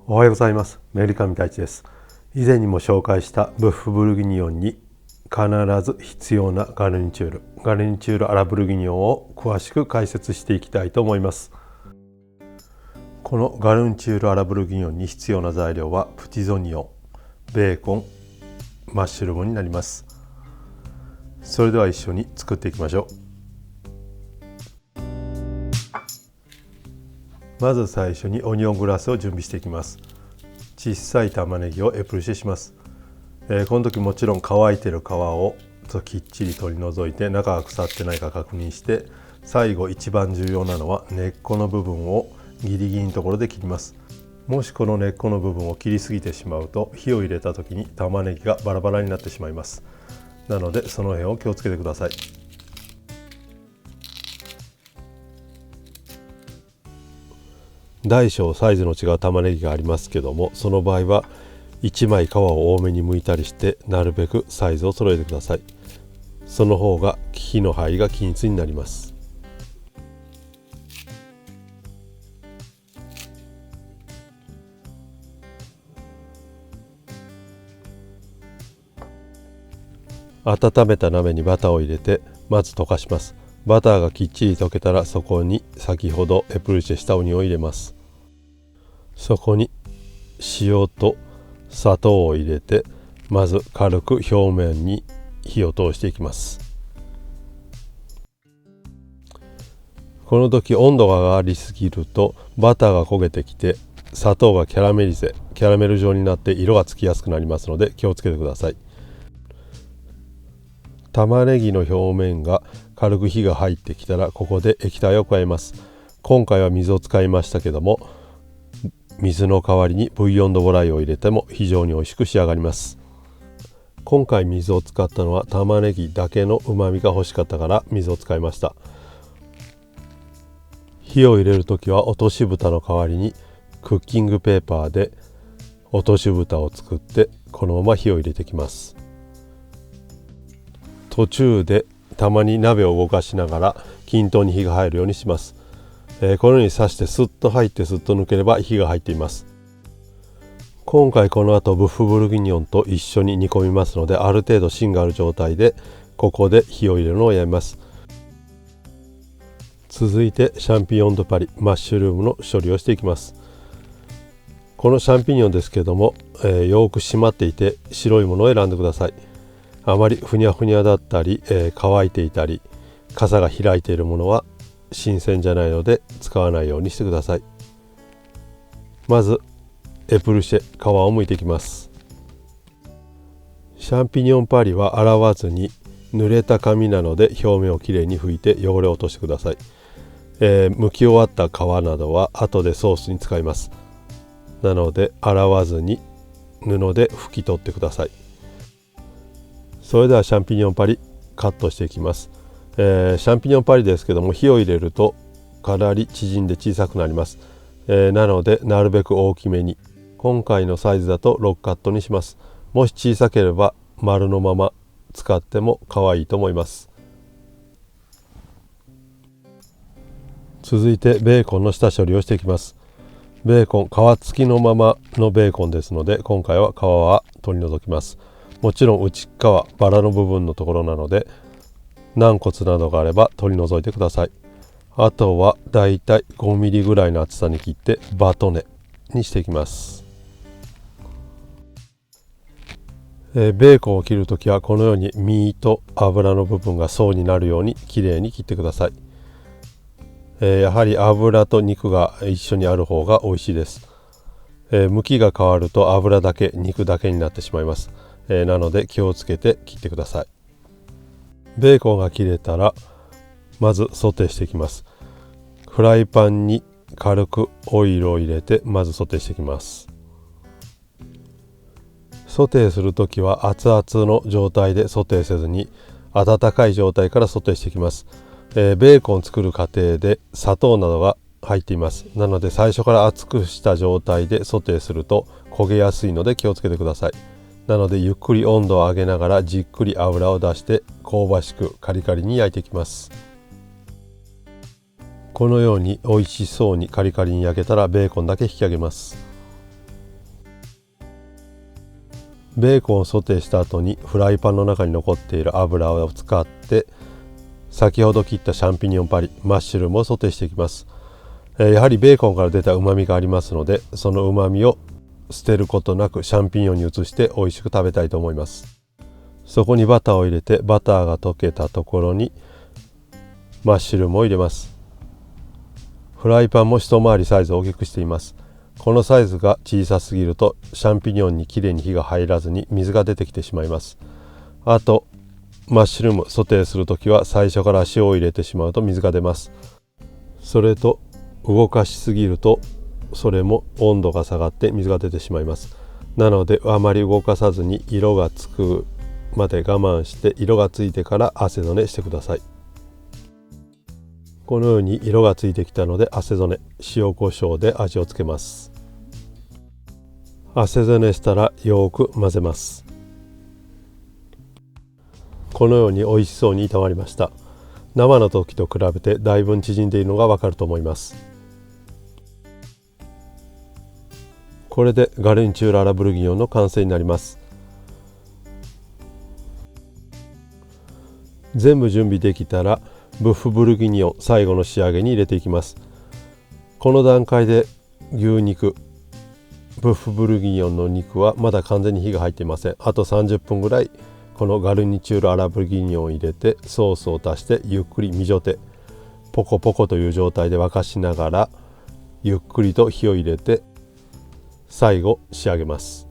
おはようございます。メリカミ太一です。以前にも紹介したブッフブルギニオンに必ず必要なガレニチュールアラブルギニオンを詳しく解説していきたいと思います。このガレニチュールアラブルギニオンに必要な材料はプティゾニオン、ベーコン、マッシュルームになります。それでは一緒に作っていきましょう。まず最初にオニオングラスを準備していきます。小さい玉ねぎをエプルシェします。この時もちろん乾いている皮をきっちり取り除いて中が腐ってないか確認して、最後一番重要なのは根っこの部分をギリギリのところで切ります。もしこの根っこの部分を切りすぎてしまうと火を入れた時に玉ねぎがバラバラになってしまいます。なのでその辺を気をつけてください。大小サイズの違う玉ねぎがありますけども、その場合は1枚皮を多めに剥いたりしてなるべくサイズを揃えてください。その方が火の入りが均一になります。温めた鍋にバターを入れてまず溶かします。バターがきっちり溶けたらそこに先ほどエプルシェしたオニオンを入れます。そこに塩と砂糖を入れてまず軽く表面に火を通していきます。この時温度が上がりすぎるとバターが焦げてきて砂糖がキャラメル状になって色がつきやすくなりますので気をつけてください。玉ねぎの表面が軽く火が入ってきたらここで液体を加えます。今回は水を使いましたけども、水の代わりにブイヨンドボライを入れても非常に美味しく仕上がります。今回水を使ったのは玉ねぎだけの旨味が欲しかったから水を使いました。火を入れるときは落とし蓋の代わりにクッキングペーパーで落とし蓋を作ってこのまま火を入れていきます。途中でたまに鍋を動かしながら均等に火が入るようにします。このように刺してスッと入ってスッと抜ければ火が入っています。今回この後ブッフブルギニオンと一緒に煮込みますので、ある程度芯がある状態でここで火を入れるのをやめます。続いてシャンピニオン・ド・パリ、マッシュルームの処理をしていきます。このシャンピニオンですけども、よく締まっていて白いものを選んでください。あまりふにゃふにゃだったり、乾いていたり傘が開いているものは新鮮じゃないので使わないようにしてください。まずエプルシェ、皮を剥いていきます。シャンピニオンパリは洗わずに濡れた紙なので表面をきれいに拭いて汚れを落としてください。剥き終わった皮などは後でソースに使います。なので洗わずに布で拭き取ってください。それではシャンピニオンパリカットしていきます。シャンピニオンパリですけども火を入れるとかなり縮んで小さくなります。なのでなるべく大きめに、今回のサイズだと6カットにします。もし小さければ丸のまま使っても可愛いと思います。続いてベーコンの下処理をしていきます。ベーコン皮付きのままのベーコンですので今回は皮は取り除きます。もちろん内側バラの部分のところなので軟骨などがあれば取り除いてください。あとはだいたい5ミリぐらいの厚さに切ってバトネにしていきます。ベーコンを切るときはこのように身と脂の部分が層になるようにきれいに切ってください。やはり脂と肉が一緒にある方が美味しいです。向きが変わると脂だけ肉だけになってしまいます。なので気をつけて切ってください。ベーコンが切れたらまずソテーしていきます。フライパンに軽くオイルを入れてまずソテーしていきます。ソテーするときは熱々の状態でソテーせずに温かい状態からソテーしていきます。ベーコンを作る過程で砂糖などが入っています。なので最初から熱くした状態でソテーすると焦げやすいので気をつけてください。なのでゆっくり温度を上げながらじっくり油を出して香ばしくカリカリに焼いていきます。このように美味しそうにカリカリに焼けたらベーコンだけ引き上げます。ベーコンをソテーした後にフライパンの中に残っている油を使って先ほど切ったシャンピニオンパリ、マッシュルームをソテーしていきます。やはりベーコンから出たうまみがありますので、そのうまみを捨てることなくシャンピニオンに移して美味しく食べたいと思います。そこにバターを入れて、バターが溶けたところにマッシュルームを入れます。フライパンも一回りサイズを大きくしています。このサイズが小さすぎるとシャンピニオンにきれいに火が入らずに水が出てきてしまいます。あとマッシュルームソテーするときは最初から塩を入れてしまうと水が出ます。それと動かしすぎるとそれも温度が下がって水が出てしまいます。なのであまり動かさずに色がつくまで我慢して、色がついてから汗染めしてください。このように色がついてきたので汗染め、塩コショウで味をつけます。汗染めしたらよく混ぜます。このように美味しそうに炒まりました。生の時と比べてだいぶ縮んでいるのがわかると思います。これでガルニチュール・アラブルギニョンの完成になります。全部準備できたらブッフブルギニョン最後の仕上げに入れていきます。この段階で牛肉、ブッフブルギニョンの肉はまだ完全に火が入っていません。あと30分ぐらいこのガルニチュール・アラブルギニョンを入れてソースを足してゆっくりミジョテ、ポコポコという状態で沸かしながらゆっくりと火を入れて最後仕上げます。